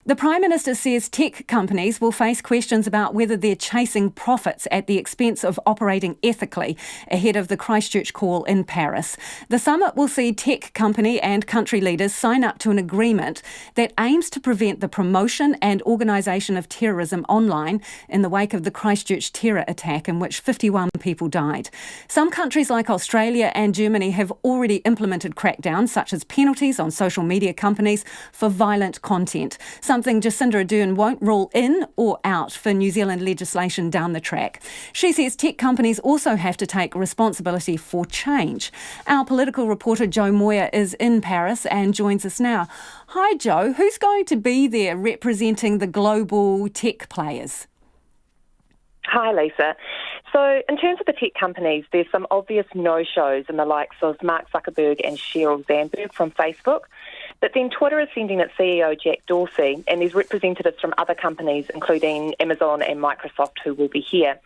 The Prime Minister says tech companies will face questions about whether they're chasing profits at the expense of operating ethically ahead of the Christchurch Call in Paris. The summit will see tech company and country leaders sign up to an agreement that aims to prevent the promotion and organisation of terrorism online in the wake of the Christchurch terror attack in which 51 people died. Some countries like Australia and Germany have already implemented crackdowns such as penalties on social media companies for violent content. Something Jacinda Ardern won't rule in or out for New Zealand legislation down the track. She says tech companies also have to take responsibility for change. Our political reporter Jo Moir is in Paris and joins us now. Hi Jo, who's going to be there representing the global tech players? Hi Lisa. So in terms of the tech companies, there's some obvious no-shows in the likes of Mark Zuckerberg and Sheryl Sandberg from Facebook. But then Twitter is sending its CEO Jack Dorsey, and there's representatives from other companies, including Amazon and Microsoft, who will be here.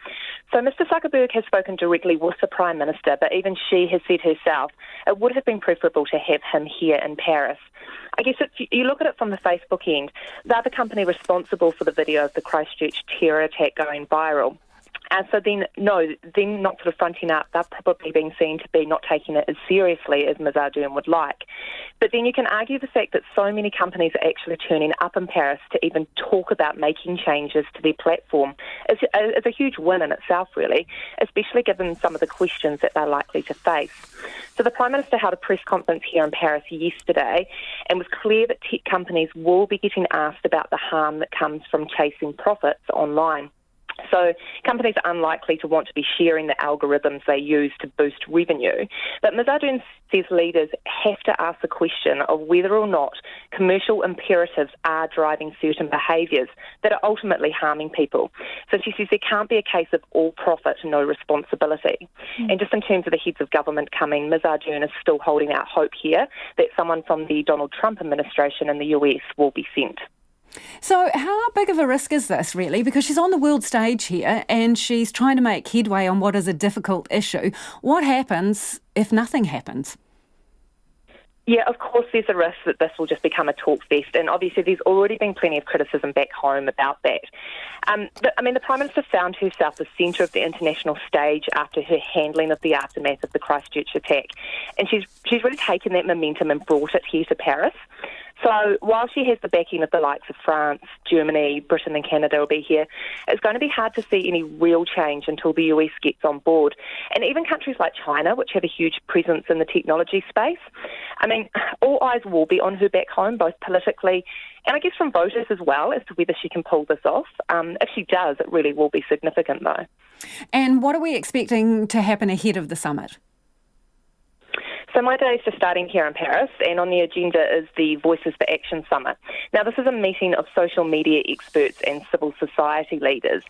So Mr Zuckerberg has spoken directly with the Prime Minister, but even she has said herself it would have been preferable to have him here in Paris. I guess if you look at it from the Facebook end, they're the company responsible for the video of the Christchurch terror attack going viral. So then, no, them not sort of fronting up, they're probably being seen to be not taking it as seriously as Ms Ardern would like. But then you can argue the fact that so many companies are actually turning up in Paris to even talk about making changes to their platform is a huge win in itself, really, especially given some of the questions that they're likely to face. So the Prime Minister held a press conference here in Paris yesterday and was clear that tech companies will be getting asked about the harm that comes from chasing profits online. So companies are unlikely to want to be sharing the algorithms they use to boost revenue. But Ms Ardern says leaders have to ask the question of whether or not commercial imperatives are driving certain behaviours that are ultimately harming people. So she says there can't be a case of all profit, no responsibility. And just in terms of the heads of government coming, Ms Ardern is still holding out hope here that someone from the Donald Trump administration in the US will be sent. So how big of a risk is this, really? Because she's on the world stage here and she's trying to make headway on what is a difficult issue. What happens if nothing happens? Yeah, of course there's a risk that this will just become a talk fest, and obviously there's already been plenty of criticism back home about that. The Prime Minister found herself the centre of the international stage after her handling of the aftermath of the Christchurch attack, and she's really taken that momentum and brought it here to Paris. So while she has the backing of the likes of France, Germany, Britain and Canada will be here, it's going to be hard to see any real change until the US gets on board. And even countries like China, which have a huge presence in the technology space, all eyes will be on her back home, both politically and I guess from voters as well, as to whether she can pull this off. If she does, it really will be significant though. And what are we expecting to happen ahead of the summit? So my day is just starting here in Paris, and on the agenda is the Voices for Action Summit. Now, this is a meeting of social media experts and civil society leaders.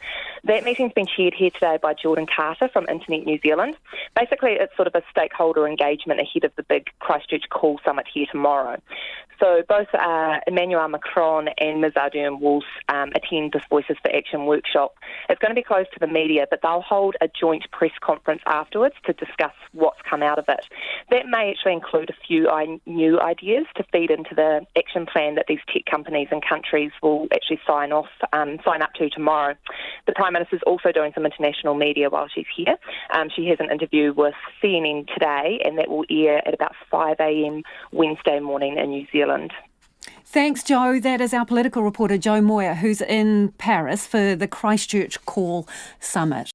That meeting's been chaired here today by Jordan Carter from Internet New Zealand. Basically, it's sort of a stakeholder engagement ahead of the big Christchurch Call Summit here tomorrow. So both Emmanuel Macron and Ms Ardern will attend this Voices for Action workshop. It's going to be closed to the media, but they'll hold a joint press conference afterwards to discuss what's come out of it. That may actually include a few new ideas to feed into the action plan that these tech companies and countries will actually sign up to tomorrow. The Prime Minister's also doing some international media while she's here. She has an interview with CNN today, and that will air at about 5 a.m. Wednesday morning in New Zealand. Thanks, Jo. That is our political reporter Jo Moir, who's in Paris for the Christchurch Call Summit.